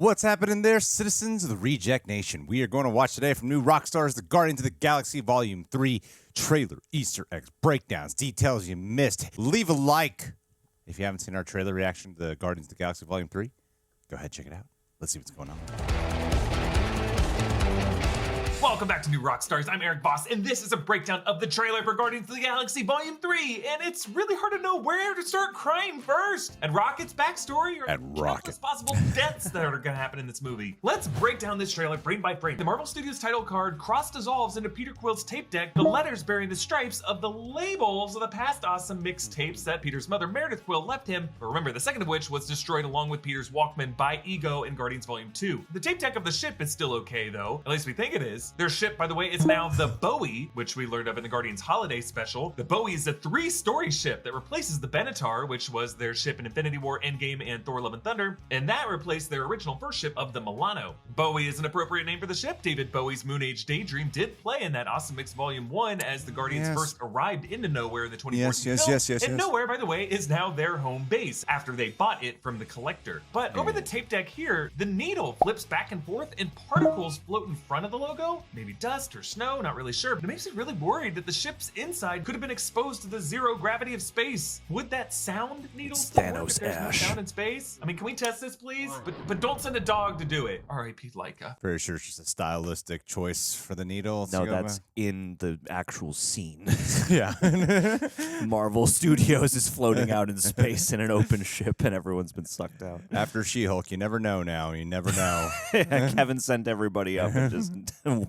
What's happening there, citizens of the Reject Nation? We are going to watch today from new Rockstars, the Guardians of the Galaxy Volume 3 trailer, Easter eggs, breakdowns, details you missed. Leave a like if you haven't seen our trailer reaction to the Guardians of the Galaxy Volume 3. Go ahead, check it out. Let's see what's going on. Welcome back to New Rockstars. I'm Eric Voss, and this is a breakdown of the trailer for Guardians of the Galaxy Volume 3. And it's really hard to know where to start crying first. At Rocket's backstory, or countless possible deaths that are going to happen in this movie. Let's break down this trailer frame by frame. The Marvel Studios title card cross-dissolves into Peter Quill's tape deck, the letters bearing the stripes of the labels of the past awesome mixtapes that Peter's mother, Meredith Quill, left him. But remember, the second of which was destroyed along with Peter's Walkman by Ego in Guardians Volume 2. The tape deck of the ship is still okay, though. At least we think it is. Their ship, by the way, is now the Bowie, which we learned of in the Guardians Holiday Special. The Bowie is a 3-story ship that replaces the Benatar, which was their ship in Infinity War, Endgame, and Thor: Love and Thunder, and that replaced their original first ship of the Milano. Bowie is an appropriate name for the ship. David Bowie's Moon Age Daydream did play in that Awesome Mix Volume 1 as the Guardians first arrived into Nowhere in the 2014 film. And Nowhere, by the way, is now their home base after they bought it from the Collector. But over the tape deck here, the needle flips back and forth and particles float in front of the logo. Maybe dust or snow, not really sure, but it makes me really worried that the ship's inside could have been exposed to the zero gravity of space. Would that sound needle still work if there's no sound in space? I mean, can we test this, please? But don't send a dog to do it. R.I.P. Laika. Very sure it's just a stylistic choice for the needle. No, that's in the actual scene. Yeah. Marvel Studios is floating out in space in an open ship, and everyone's been sucked out. After She-Hulk, you never know now. You never know. Kevin sent everybody up and just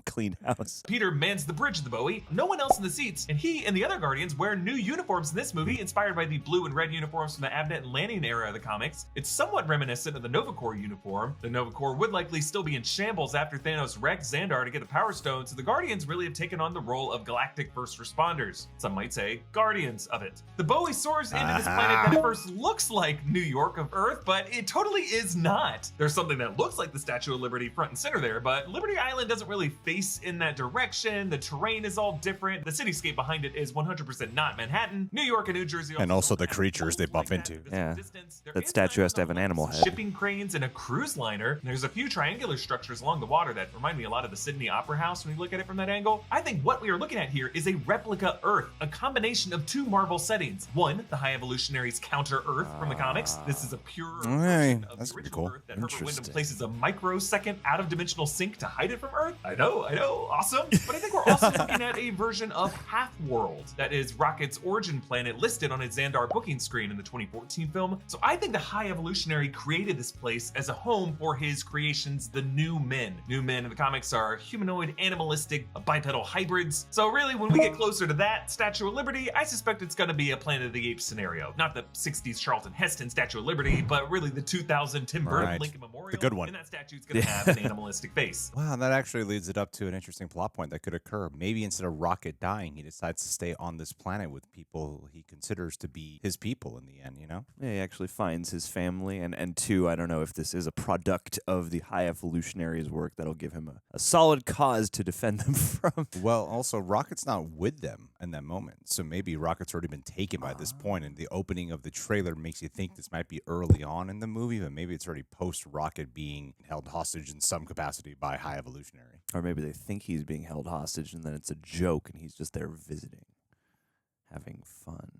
cleaned house. Peter mans the bridge of the Bowie, no one else in the seats, and he and the other Guardians wear new uniforms in this movie, inspired by the blue and red uniforms from the Abnett and Lanning era of the comics. It's somewhat reminiscent of the Nova Corps uniform. The Nova Corps would likely still be in shambles after Thanos wrecked Xandar to get the Power Stone, so the Guardians really have taken on the role of galactic first responders. Some might say guardians of it. The Bowie soars into this planet that at first looks like New York of Earth, but it totally is not. There's something that looks like the Statue of Liberty front and center there, but Liberty Island doesn't really face in that direction. The terrain is all different. The cityscape behind it is 100% not Manhattan. New York and New Jersey, and also the creatures they bump into. Yeah, that statue has to have an animal head. Shipping cranes and a cruise liner. There's a few triangular structures along the water that remind me a lot of the Sydney Opera House when you look at it from that angle. I think what we are looking at here is a replica Earth, a combination of two Marvel settings. One, the High Evolutionary's counter Earth from the comics. This is a pure version of the original Earth that Herbert Wyndham places a microsecond out-of-dimensional sink to hide it from Earth. I know, awesome. But I think we're also looking at a version of Half-World, that is Rocket's origin planet listed on its Xandar booking screen in the 2014 film. So I think the High Evolutionary created this place as a home for his creations, the New Men. New Men in the comics are humanoid, animalistic, bipedal hybrids. So really, when we get closer to that Statue of Liberty, I suspect it's going to be a Planet of the Apes scenario. Not the 60s Charlton Heston Statue of Liberty, but really the 2000 Tim Burton Lincoln Memorial. The good one. And that statue's going to have an animalistic face. Wow, that actually leads it up to an interesting plot point that could occur. Maybe instead of Rocket dying, he decides to stay on this planet with people he considers to be his people in the end, you know? Yeah, he actually finds his family, and two, I don't know if this is a product of the High Evolutionary's work that'll give him a solid cause to defend them from. Well, also, Rocket's not with them in that moment, so maybe Rocket's already been taken by this point, and the opening of the trailer makes you think this might be early on in the movie, but maybe it's already post-Rocket being held hostage in some capacity by High Evolutionary. Or maybe they think he's being held hostage, and then it's a joke, and he's just there visiting, having fun.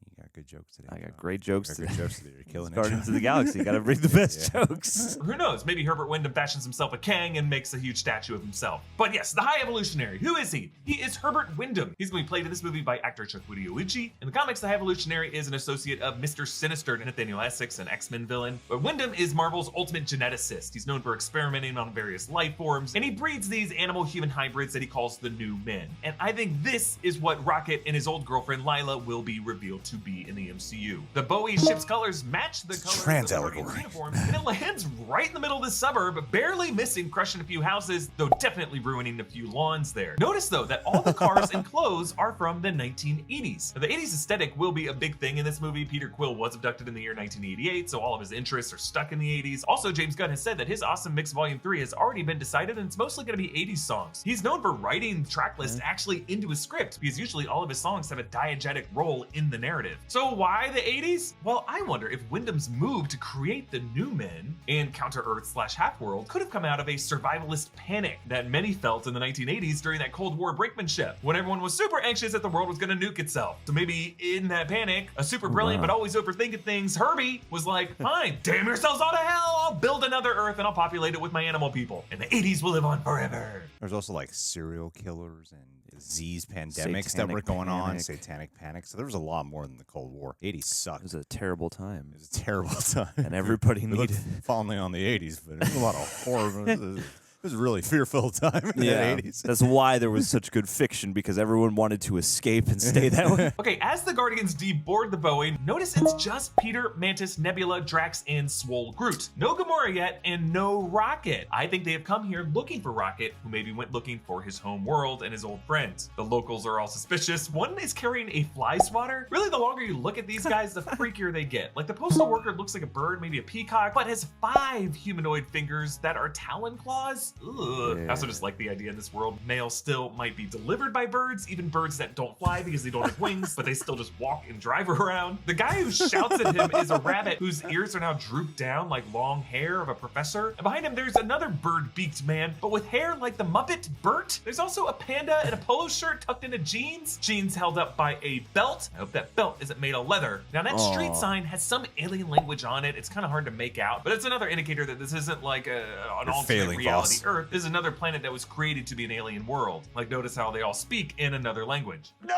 You got good jokes today. I got great jokes today. Good jokes today. You're killing it. Guardians of the Galaxy. You got to bring the best jokes. Who knows? Maybe Herbert Wyndham fashions himself a Kang and makes a huge statue of himself. But yes, the High Evolutionary. Who is he? He is Herbert Wyndham. He's going to be played in this movie by actor Chukwudi Iwuji. In the comics, the High Evolutionary is an associate of Mr. Sinister, Nathaniel Essex, an X-Men villain. But Wyndham is Marvel's ultimate geneticist. He's known for experimenting on various life forms, and he breeds these animal-human hybrids that he calls the New Men. And I think this is what Rocket and his old girlfriend Lila will be revealed to be in the MCU. The Bowie ship's colors match the colors of the Guardians' uniforms, and it lands right in the middle of the suburb, barely missing crushing a few houses, though definitely ruining a few lawns there. Notice though that all the cars and clothes are from the 1980s. Now, the 80s aesthetic will be a big thing in this movie. Peter Quill was abducted in the year 1988, so all of his interests are stuck in the 80s. Also, James Gunn has said that his Awesome Mix Volume 3 has already been decided, and it's mostly going to be 80s songs. He's known for writing track lists actually into his script, because usually all of his songs have a diegetic role in the narrative. So why the 80s? Well, I wonder if Wyndham's move to create the New Men and Counter-Earth/Half-World could have come out of a survivalist panic that many felt in the 1980s during that Cold War brinkmanship, when everyone was super anxious that the world was gonna nuke itself. So maybe in that panic, a super brilliant but always overthinking things, Herbie was like, fine, damn yourselves all to hell, I'll build another Earth and I'll populate it with my animal people. And the 80s will live on forever. There's also like serial killers and disease pandemics that were going on, satanic panic. So there was a lot more than the Cold War. 80s sucked. It was a terrible time. It was a terrible time. And everybody we needed fondly on the 80s, but there's a lot of horror. It was a really fearful time in the 80s. That's why there was such good fiction, because everyone wanted to escape and stay that way. Okay, as the Guardians deboard the Boeing, notice it's just Peter, Mantis, Nebula, Drax, and Swoll Groot. No Gamora yet, and no Rocket. I think they have come here looking for Rocket, who maybe went looking for his home world and his old friends. The locals are all suspicious. One is carrying a fly swatter. Really, the longer you look at these guys, the freakier they get. Like the postal worker looks like a bird, maybe a peacock, but has 5 humanoid fingers that are talon claws. Ugh. I also just like the idea in this world, mail still might be delivered by birds, even birds that don't fly because they don't have wings, but they still just walk and drive around. The guy who shouts at him is a rabbit whose ears are now drooped down like long hair of a professor. And behind him, there's another bird-beaked man, but with hair like the Muppet Bert. There's also a panda in a polo shirt tucked into jeans. Jeans held up by a belt. I hope that belt isn't made of leather. Now that street sign has some alien language on it. It's kind of hard to make out, but it's another indicator that this isn't like an alternate reality Earth. This is another planet that was created to be an alien world. Like, notice how they all speak in another language. No!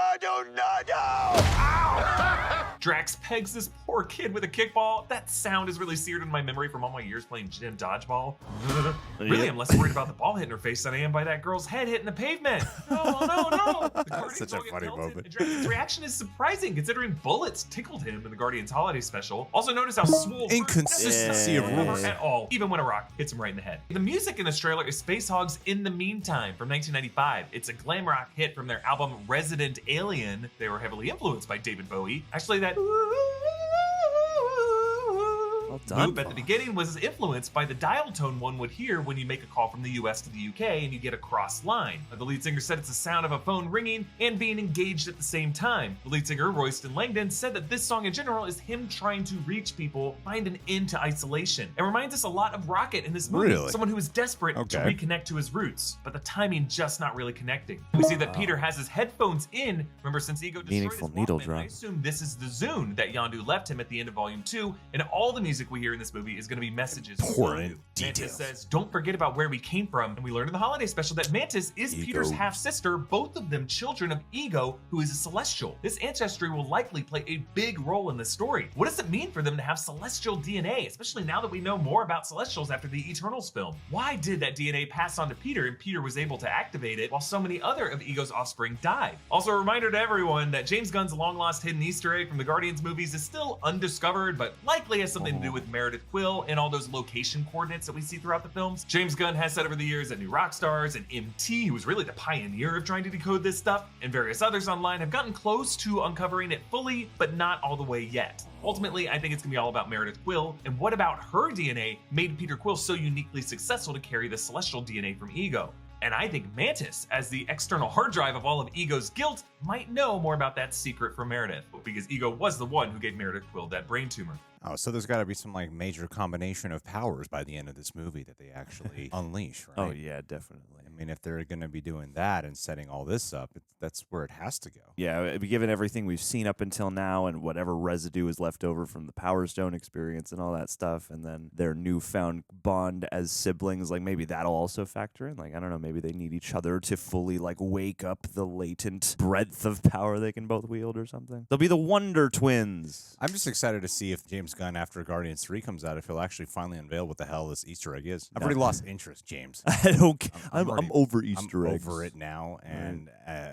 Ow! Drax pegs this poor kid with a kickball. That sound is really seared in my memory from all my years playing gym dodgeball. Really, I'm less worried about the ball hitting her face than I am by that girl's head hitting the pavement. No. That's such a funny moment. Drax's reaction is surprising considering bullets tickled him in the Guardians Holiday Special. Also notice how Swoll inconsistency of rules at all, even when a rock hits him right in the head. The music in this trailer is Space Hog's In the Meantime from 1995. It's a glam rock hit from their album Resident Alien. They were heavily influenced by David Bowie. Actually, that loop at the beginning was influenced by the dial tone one would hear when you make a call from the US to the UK and you get a cross line. The lead singer said it's the sound of a phone ringing and being engaged at the same time. The lead singer, Royston Langdon, said that this song in general is him trying to reach people, find an end to isolation. It reminds us a lot of Rocket in this movie. Really? Someone who is desperate to reconnect to his roots, but the timing just not really connecting. We see that Peter has his headphones in. Remember, since Ego destroyed Meaningful his needle Walkman, drop. I assume this is the Zune that Yondu left him at the end of Volume 2, and all the music we hear in this movie is going to be messages. Important Mantis details. says, don't forget about where we came from, and we learned in the holiday special that Mantis is Peter's half-sister, both of them children of Ego, who is a Celestial. This ancestry will likely play a big role in this story. What does it mean for them to have Celestial DNA, especially now that we know more about Celestials after the Eternals film? Why did that DNA pass on to Peter and Peter was able to activate it while so many other of Ego's offspring died? Also a reminder to everyone that James Gunn's long-lost hidden Easter egg from the Guardians movies is still undiscovered, but likely has something to do with Meredith Quill and all those location coordinates that we see throughout the films. James Gunn has said over the years that New Rockstars and MT, who was really the pioneer of trying to decode this stuff, and various others online have gotten close to uncovering it fully, but not all the way yet. Ultimately, I think it's gonna be all about Meredith Quill, and what about her DNA made Peter Quill so uniquely successful to carry the Celestial DNA from Ego? And I think Mantis, as the external hard drive of all of Ego's guilt, might know more about that secret from Meredith, because Ego was the one who gave Meredith Quill that brain tumor. Oh, so there's got to be some like major combination of powers by the end of this movie that they actually unleash, right? Oh yeah, definitely. I mean, if they're going to be doing that and setting all this up, that's where it has to go. Yeah, given everything we've seen up until now and whatever residue is left over from the Power Stone experience and all that stuff, and then their newfound bond as siblings, like maybe that'll also factor in. Like, I don't know, maybe they need each other to fully like wake up the latent breadth of power they can both wield or something. They'll be the Wonder Twins. I'm just excited to see if James Gunn, after Guardians 3 comes out, if he'll actually finally unveil what the hell this Easter egg is. I've already lost interest, James. I don't. I'm over Easter eggs. I'm over it now, and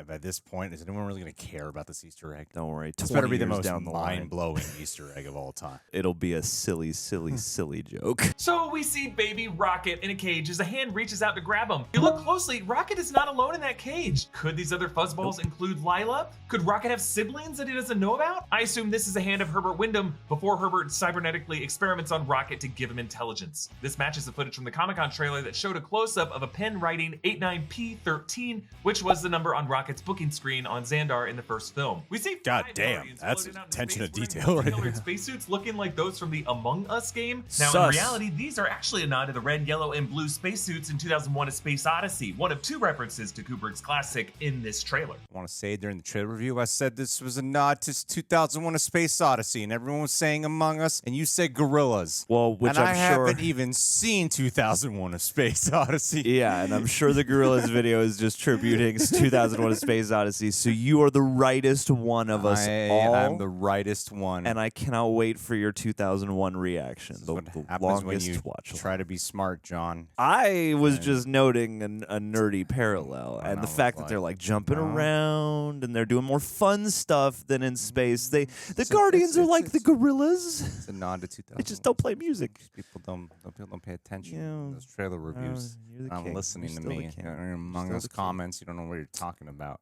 by this point, is anyone really going to care about this Easter egg? Don't worry. It's better be the most down the line. mind-blowing Easter egg of all time. It'll be a silly joke. So we see baby Rocket in a cage as a hand reaches out to grab him. If you look closely, Rocket is not alone in that cage. Could these other fuzzballs include Lila? Could Rocket have siblings that he doesn't know about? I assume this is a hand of Herbert Wyndham before Herbert cybernetically experiments on Rocket to give him intelligence. This matches the footage from the Comic-Con trailer that showed a close-up of a pen writing 89P13, which was the number on Rocket's booking screen on Xandar in the first film. We see God 5 damn, Guardians that's floating out in attention to space detail wearing right colored there. spacesuits looking like those from the Among Us game. Now, Sus. in reality, these are actually a nod to the red, yellow, and blue spacesuits in 2001: A Space Odyssey, one of 2 references to Kubrick's classic in this trailer. I want to say during the trailer review, I said this was a nod to 2001: A Space Odyssey, and everyone was saying Among Us, and you said gorillas. Well, which and I'm I sure. haven't even seen 2001: A Space Odyssey. Yeah, and I'm sure the Gorillas video is just tributing 2001: A Space Odyssey. So you are the rightest one of us all. I'm the rightest one. And I cannot wait for your 2001 reaction. The what happens longest when you watch. try to be smart, John. I was just noting a nerdy parallel, and the fact that they're like jumping around and they're doing more fun stuff than in space. The Guardians are like the gorillas. It's a nod to 2001. They just don't play music. People don't pay attention Yeah. to those trailer reviews. you're the Not king. listening You're to still me. the king. You're You're among still those the king. comments, you don't know what you're talking about.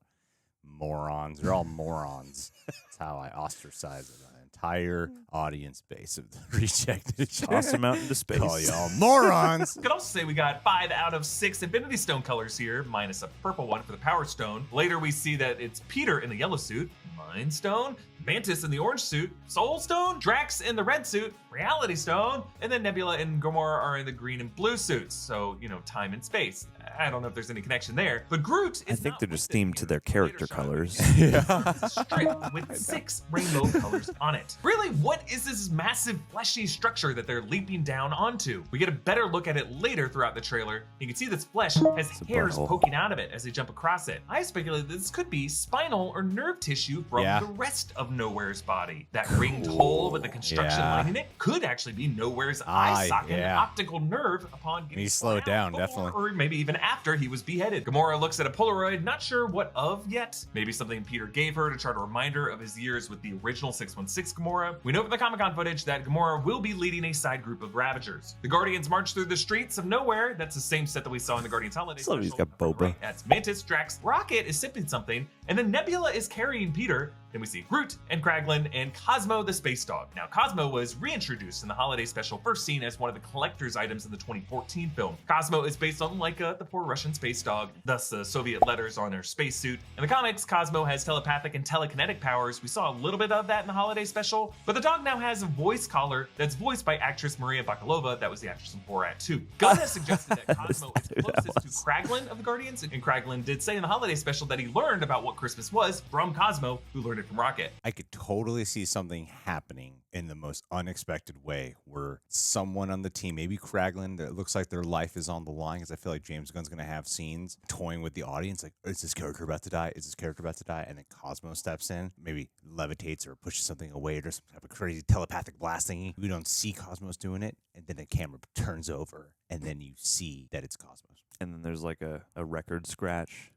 Morons. They're all morons. That's how I ostracize an entire audience base of the rejected. Toss them out into space. Call y'all morons. Could also say we got 5 out of 6 Infinity Stone colors here, minus a purple one for the Power Stone. Later we see that it's Peter in the yellow suit, Mind Stone, Mantis in the orange suit, Soul Stone, Drax in the red suit, Reality Stone, and then Nebula and Gamora are in the green and blue suits. So, time and space. I don't know if there's any connection there. But Groot is I think not they're just with it. themed to their character Later shot. colors. It's a strip with 6 rainbow colors on it. Really, what is this massive fleshy structure that they're leaping down onto? We get a better look at it later throughout the trailer. You can see this flesh has a hairs butthole. poking out of it as they jump across it. I speculate that this could be spinal or nerve tissue from Yeah. the rest of Nowhere's body. That ringed hole with the construction Yeah. lining it could actually be Nowhere's eye socket, yeah. an optical nerve upon getting He slowed slammed down, before, definitely. or maybe even after he was beheaded. Gamora looks at a Polaroid, not sure what of yet. Maybe something Peter gave her to chart a reminder of his years with the original 616 Gamora. We know from the Comic-Con footage that Gamora will be leading a side group of Ravagers. The Guardians march through the streets of Nowhere. That's the same set that we saw in the Guardians Holiday Love he's Special. got boba. Right, that's Mantis, Drax, Rocket is sipping something, and then Nebula is carrying Peter. Then we see Groot and Kraglin and Cosmo the Space Dog. Now, Cosmo was reintroduced in the Holiday Special, first seen as one of the collector's items in the 2014 film. Cosmo is based on Laika, the poor Russian space dog, thus the Soviet letters on her spacesuit. In the comics, Cosmo has telepathic and telekinetic powers. We saw a little bit of that in the Holiday Special, but the dog now has a voice collar that's voiced by actress Maria Bakalova. That was the actress in Borat 2. Gunn has suggested that Cosmo is Who that closest to Kraglin of the Guardians, and Kraglin did say in the Holiday Special that he learned about what Christmas was from Cosmo, who learned it from Rocket. I could totally see something happening in the most unexpected way where someone on the team, maybe Kraglin, that looks like their life is on the line, because I feel like James Gunn's going to have scenes toying with the audience, like, is this character about to die? Is this character about to die? And then Cosmo steps in, maybe levitates or pushes something away or does some type of crazy telepathic blast thingy. We don't see Cosmos doing it, and then the camera turns over, and then you see that it's Cosmos. And then there's like a record scratch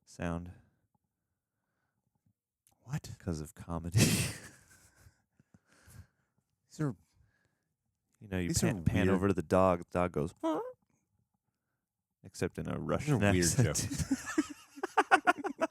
sound What? because of comedy. These are You These are pan weird. over to the dog goes, huh? Except in a Russian weird accent. jokes.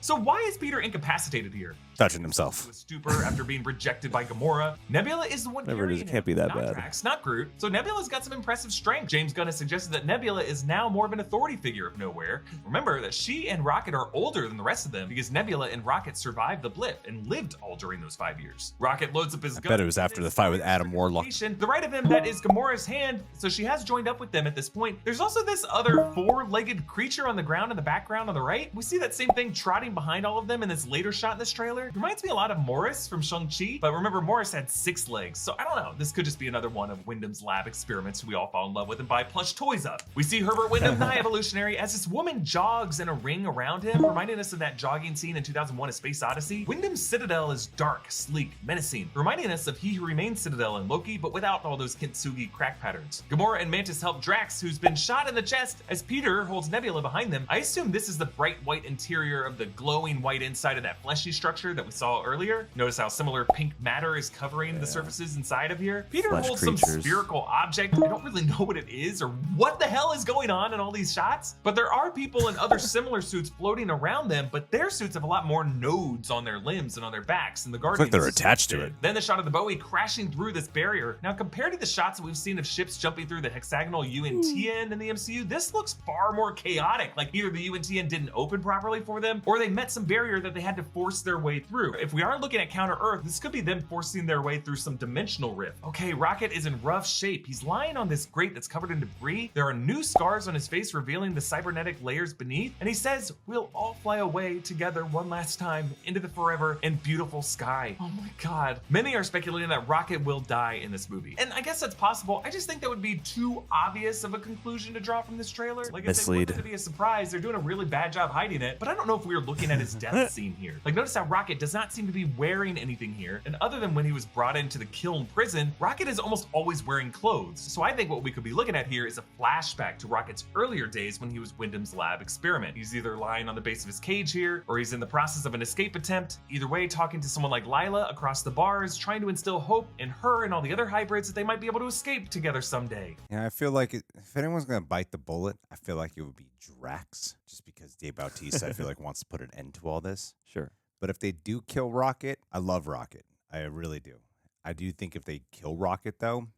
So why is Peter incapacitated here? touching himself. To a stupor after being rejected by Gamora. Nebula is the one Never it is. carrying It can't him, be that not bad. Drax, not Groot. So Nebula's got some impressive strength. James Gunn has suggested that Nebula is now more of an authority figure of Nowhere. Remember that she and Rocket are older than the rest of them because Nebula and Rocket survived the blip and lived all during those 5 years. Rocket loads up his gun. bet it was after the fight with Adam Warlock. The right of him, that is Gamora's hand, so she has joined up with them at this point. There's also this other four-legged creature on the ground in the background on the right. We see that same thing trotting behind all of them in this later shot in this trailer. It reminds me a lot of Morris from Shang-Chi, but remember Morris had 6 legs, so I don't know. This could just be another one of Wyndham's lab experiments we all fall in love with and buy plush toys of. We see Herbert Wyndham, the Evolutionary, as this woman jogs in a ring around him, reminding us of that jogging scene in 2001: A Space Odyssey. Wyndham's citadel is dark, sleek, menacing, reminding us of He Who Remains citadel in Loki, but without all those kintsugi crack patterns. Gamora and Mantis help Drax, who's been shot in the chest, as Peter holds Nebula behind them. I assume this is the bright white interior of the glowing white inside of that fleshy structure that we saw earlier. Notice how similar pink matter is covering the surfaces inside of here. Peter Flesh holds creatures. some spherical object. I don't really know what it is or what the hell is going on in all these shots, but there are people in other similar suits floating around them, but their suits have a lot more nodes on their limbs and on their backs, and the Guardians they're attached to it. Then the shot of the Bowie crashing through this barrier. Now, compared to the shots that we've seen of ships jumping through the hexagonal UNTN in the MCU, this looks far more chaotic. Like either the UNTN didn't open properly for them, or they met some barrier that they had to force their way through. If we are looking at Counter Earth, this could be them forcing their way through some dimensional rift. Okay, Rocket is in rough shape. He's lying on this grate that's covered in debris. There are new scars on his face revealing the cybernetic layers beneath, and he says, "We'll all fly away together one last time into the forever and beautiful sky." Oh my god. Many are speculating that Rocket will die in this movie, and I guess that's possible. I just think that would be too obvious of a conclusion to draw from this trailer. Like, if they want it to be a surprise, they're doing a really bad job hiding it, but I don't know if we're looking at his death scene here. Like, notice how Rocket does not seem to be wearing anything here, and other than when he was brought into the Kiln prison, Rocket is almost always wearing clothes. So I think what we could be looking at here is a flashback to Rocket's earlier days when he was Wyndham's lab experiment. He's either lying on the base of his cage here, or he's in the process of an escape attempt. Either way, talking to someone like Lila across the bars, trying to instill hope in her and all the other hybrids that they might be able to escape together someday. Yeah, I feel like if anyone's gonna bite the bullet, I feel like it would be Drax, just because Dave Bautista, I feel like, wants to put an end to all this. Sure. But if they do kill Rocket, I love Rocket. I really do. I do think if they kill Rocket, though,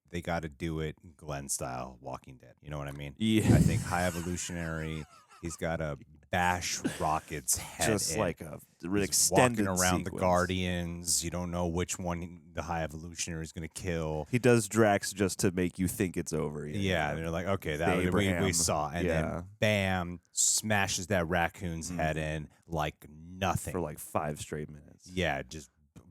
they got to do it Glenn style, Walking Dead. You know what I mean? Yeah. I think High Evolutionary, he's got to bash Rocket's head Just in. like a He's extended walking around sequence. the Guardians. You don't know which one the High Evolutionary is going to kill. He does Drax just to make you think it's over. Yeah, and they're like, okay, that we Abraham. saw. And then bam, smashes that raccoon's head in like nothing. for like 5 straight minutes. Yeah, just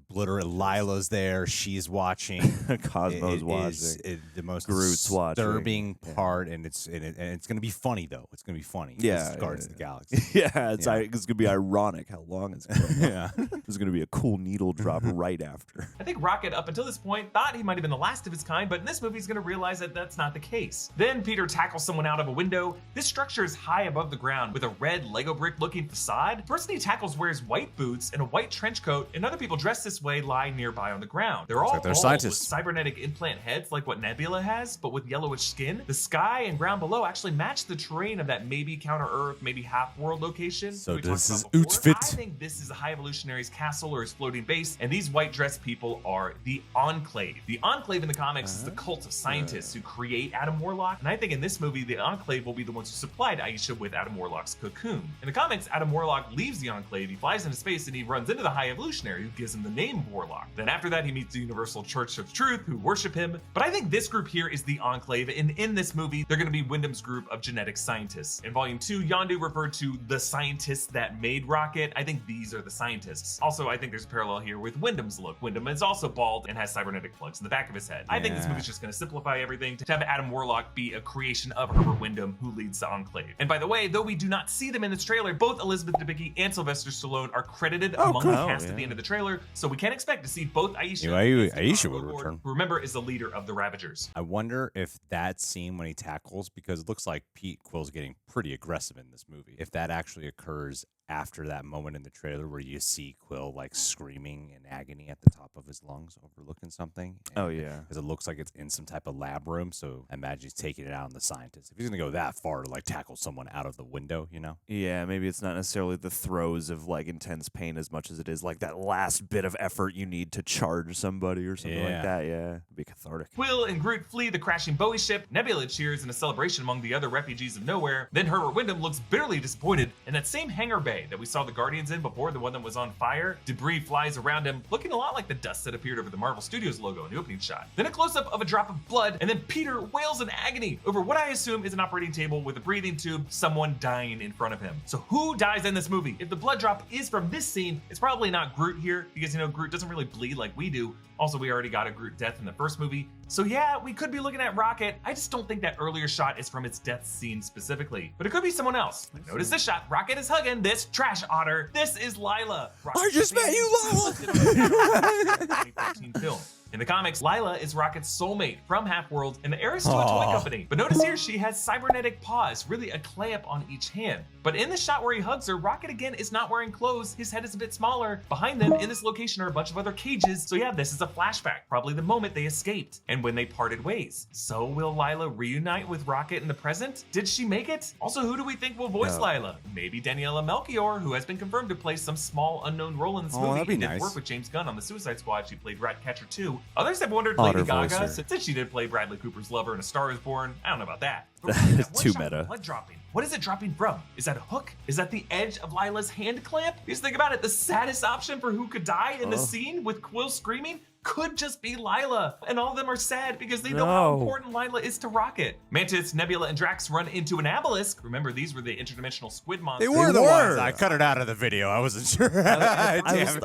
literally Lila's there. She's watching. Cosmo's watching. The most Groot's watching. disturbing part, and it's going to be funny though. It's going to be funny. Yeah, It's Guardians of the Galaxy. Yeah, it's going to be ironic how long it's going to Yeah. There's going to be a cool needle drop right after. I think Rocket, up until this point, thought he might have been the last of his kind, but in this movie, he's gonna realize that that's not the case. Then Peter tackles someone out of a window. This structure is high above the ground with a red Lego brick looking facade. The person he tackles wears white boots and a white trench coat, and other people dressed this way lie nearby on the ground. They're all like they're bald scientists. with cybernetic implant heads like what Nebula has, but with yellowish skin. The sky and ground below actually match the terrain of that maybe Counter Earth, maybe Half-World location. So we talked this is about before. outfit. I think this is a High Evolutionary's castle or his floating base, and these white dressed people are the Enclave. The Enclave in the comics is the cult of scientists who create Adam Warlock, and I think in this movie, the Enclave will be the ones who supplied Aisha with Adam Warlock's cocoon. In the comics, Adam Warlock leaves the Enclave, he flies into space, and he runs into the High Evolutionary, who gives him the name Warlock. Then after that, he meets the Universal Church of Truth, who worship him. But I think this group here is the Enclave, and in this movie, they're going to be Wyndham's group of genetic scientists. In Volume 2, Yondu referred to the scientists that made Rocket. I think these are the scientists. Also, I think there's a parallel here with Wyndham's look. Wyndham is also bald and has cybernetic plugs in the back of his head. I think this Yeah. movie's just going to simplify everything to have Adam Warlock be a creation of Herbert Wyndham, who leads the Enclave. And by the way, though we do not see them in this trailer, both Elizabeth Debicki and Sylvester Stallone are credited among the cast at the end of the trailer, so we can expect to see both Aisha and Aisha would Lord, return. who remember is the leader of the Ravagers. I wonder if that scene when he tackles, because it looks like Pete Quill's getting pretty aggressive in this movie, if that actually occurs after that moment in the trailer where you see Quill like screaming in agony at the top of his lungs overlooking something. Oh, yeah. Because it looks like it's in some type of lab room, so I imagine he's taking it out on the scientist. If he's going to go that far to like tackle someone out of the window, you know? Yeah, maybe it's not necessarily the throes of like intense pain as much as it is like that last bit of effort you need to charge somebody or something like that. Yeah, it'd be cathartic. Quill and Groot flee the crashing Bowie ship. Nebula cheers in a celebration among the other refugees of nowhere. Then Herbert Wyndham looks bitterly disappointed in that same hangar bay that we saw the Guardians in before, the one that was on fire. Debris flies around him, looking a lot like the dust that appeared over the Marvel Studios logo in the opening shot. Then a close-up of a drop of blood, and then Peter wails in agony over what I assume is an operating table with a breathing tube, someone dying in front of him. So who dies in this movie? If the blood drop is from this scene, it's probably not Groot here, because you know Groot doesn't really bleed like we do. Also, we already got a Groot death in the first movie. So yeah, we could be looking at Rocket. I just don't think that earlier shot is from its death scene specifically. But it could be someone else. Notice this shot. Rocket is hugging this trash otter. This is Lila. I just met you, Lila! 2014 film. In the comics, Lila is Rocket's soulmate from Half-World and the heiress to a toy company. But notice here she has cybernetic paws, really a clamp on each hand. But in the shot where he hugs her, Rocket again is not wearing clothes. His head is a bit smaller. Behind them in this location are a bunch of other cages. So yeah, this is a flashback, probably the moment they escaped and when they parted ways. So will Lila reunite with Rocket in the present? Did she make it? Also, who do we think will voice Lila? Maybe Daniela Melchior, who has been confirmed to play some small unknown role in this movie. That'd be and did nice. work with James Gunn on the Suicide Squad. She played Ratcatcher 2. Others have wondered Otter Lady Gaga, voicer. since she did play Bradley Cooper's lover in A Star Is Born. I don't know about that. That's too meta. Blood dropping. What is it dropping from? Is that a hook? Is that the edge of Lila's hand clamp? Just think about it. The saddest option for who could die in the scene with Quill screaming could just be Lila. And all of them are sad because they know how important Lila is to Rocket. Mantis, Nebula, and Drax run into an obelisk. Remember, these were the interdimensional squid monsters. They were the ones. I cut it out of the video. I wasn't sure. I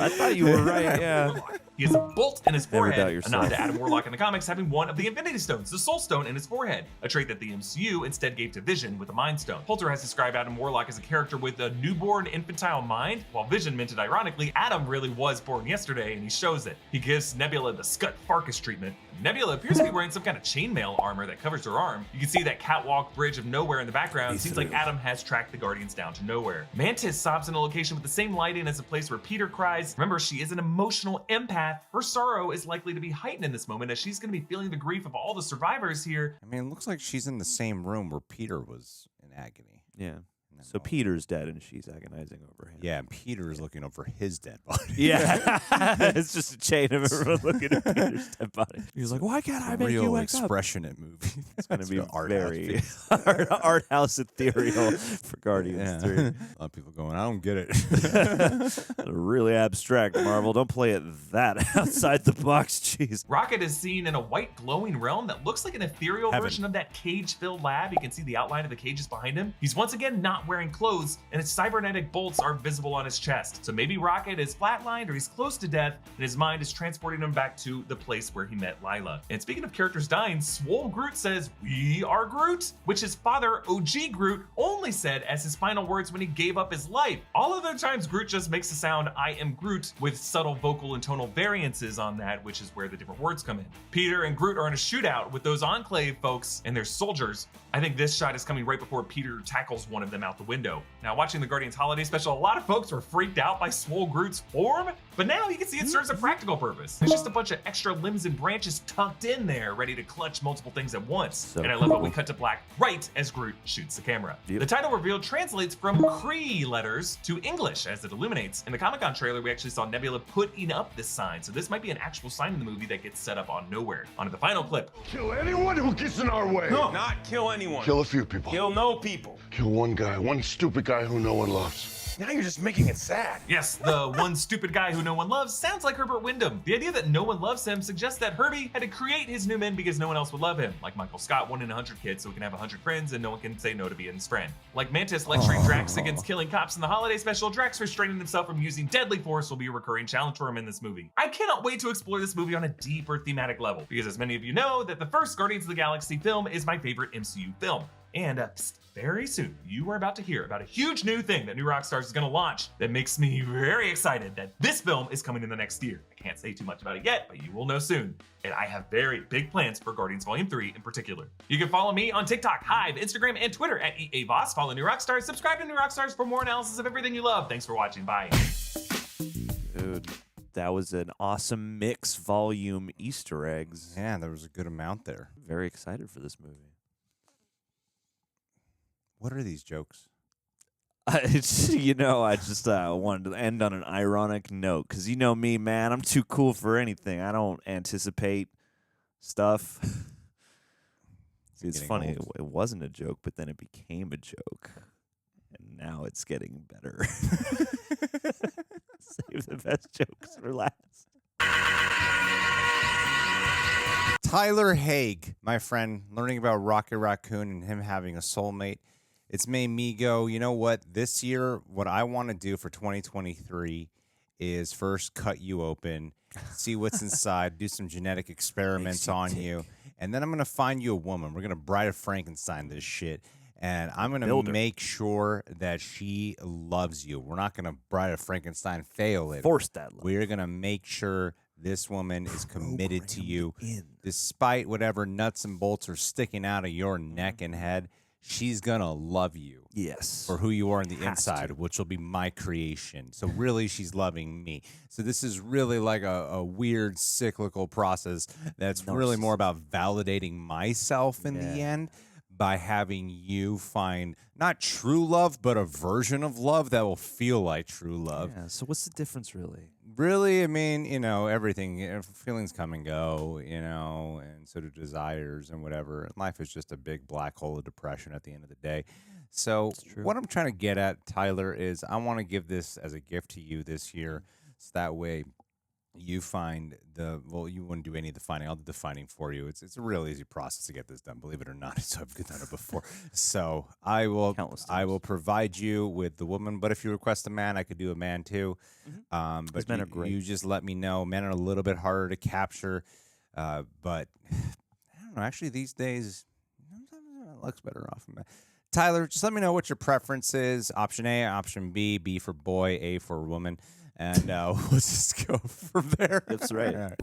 thought you were right, yeah. He has a bolt in his Never doubt forehead, a yourself. nod to Adam Warlock in the comics having one of the Infinity Stones, the Soul Stone in his forehead, a trait that the MCU instead gave to Vision with the Mind Stone. Poulter has described Adam Warlock as a character with a newborn infantile mind, while Vision minted ironically, Adam really was born yesterday and he shows it. He gives Nebula the Scut Farkas treatment. Nebula appears to be wearing some kind of chainmail armor that covers her arm. You can see that catwalk bridge of nowhere in the background. It seems like Adam has tracked the Guardians down to nowhere. Mantis sobs in a location with the same lighting as the place where Peter cries. Remember, she is an emotional empath. Her sorrow is likely to be heightened in this moment as she's going to be feeling the grief of all the survivors here. I mean, it looks like she's in the same room where Peter was in agony. Yeah. So Peter's dead and she's agonizing over him. Yeah, and Peter is looking over his dead body. Yeah. It's just a chain of everyone looking at Peter's dead body. He's like, why can't I make you Real wake up? expressionate movie. It's going to be art very house art house ethereal for Guardians 3. A lot of people going, I don't get it. Really abstract, Marvel. Don't play it that outside the box, jeez. Rocket is seen in a white glowing realm that looks like an ethereal version of that cage-filled lab. You can see the outline of the cages behind him. He's once again not wearing clothes, and his cybernetic bolts are visible on his chest. So maybe Rocket is flatlined or he's close to death, and his mind is transporting him back to the place where he met Lila. And speaking of characters dying, Swoll Groot says, "We are Groot," which his father, OG Groot, only said as his final words when he gave up his life. All other times, Groot just makes the sound, "I am Groot," with subtle vocal and tonal variances on that, which is where the different words come in. Peter and Groot are in a shootout with those Enclave folks and their soldiers. I think this shot is coming right before Peter tackles one of them out the window. Now, watching the Guardians Holiday Special, a lot of folks were freaked out by Swoll Groot's form, but now you can see it serves a practical purpose. There's just a bunch of extra limbs and branches tucked in there, ready to clutch multiple things at once. So and I love how we cut to black right as Groot shoots the camera. Yep. The title reveal translates from Kree letters to English as it illuminates. In the Comic-Con trailer, we actually saw Nebula putting up this sign, so this might be an actual sign in the movie that gets set up on nowhere. On to the final clip. Kill anyone who gets in our way. No, not kill anyone. Kill a few people. Kill no people. Kill one guy, one stupid guy who no one loves. Now you're just making it sad. Yes, the one stupid guy who no one loves sounds like Herbert Wyndham. The idea that no one loves him suggests that Herbie had to create his new men because no one else would love him. Like Michael Scott, 1 in 100 kids, so he can have 100 friends and no one can say no to being his friend. Like Mantis lecturing Drax against killing cops in the holiday special, Drax restraining himself from using deadly force will be a recurring challenge for him in this movie. I cannot wait to explore this movie on a deeper thematic level, because as many of you know, that the first Guardians of the Galaxy film is my favorite MCU film. And very soon, you are about to hear about a huge new thing that New Rockstars is going to launch that makes me very excited that this film is coming in the next year. I can't say too much about it yet, but you will know soon. And I have very big plans for Guardians Volume 3 in particular. You can follow me on TikTok, Hive, Instagram, and Twitter at EAVoss. Follow New Rockstars. Subscribe to New Rockstars for more analysis of everything you love. Thanks for watching. Bye. Dude, that was an awesome mix volume Easter eggs. Yeah, there was a good amount there. Very excited for this movie. What are these jokes? I just wanted to end on an ironic note because you know me, man. I'm too cool for anything. I don't anticipate stuff. It's funny. It wasn't a joke, but then it became a joke. And now it's getting better. Save the best jokes for last. Tyler Haig, my friend, learning about Rocket Raccoon and him having a soulmate. It's made me go, you know what? This year, what I want to do for 2023 is first cut you open, see what's inside, do some genetic experiments on you, and then I'm going to find you a woman. We're going to Bride of Frankenstein this shit, and I'm going to make sure that she loves you. We're not going to Bride of Frankenstein fail it. Force that love. We're going to make sure This woman is committed to you. in. Despite whatever nuts and bolts are sticking out of your neck and head, she's going to love you. Yes. For who you are on the Has inside, to. which will be my creation. So really, she's loving me. So this is really like a weird cyclical process that's really more about validating myself in the end by having you find not true love, but a version of love that will feel like true love. Yeah, so what's the difference really? Really, I mean, everything, feelings come and go, and so do desires and whatever. Life is just a big black hole of depression at the end of the day. So what I'm trying to get at, Tyler, is I want to give this as a gift to you this year. So that way you find you wouldn't do any of the finding. I'll do the finding for you. It's a real easy process to get this done, believe it or not. So I've done it before. So I will provide you with the woman, but if you request a man, I could do a man too. But men are great. You just let me know. Men are a little bit harder to capture, but I don't know. Actually, these days, luck's better off. Tyler, just let me know what your preference is. Option A, option B, B for boy, A for woman. And we'll just go from there. That's right.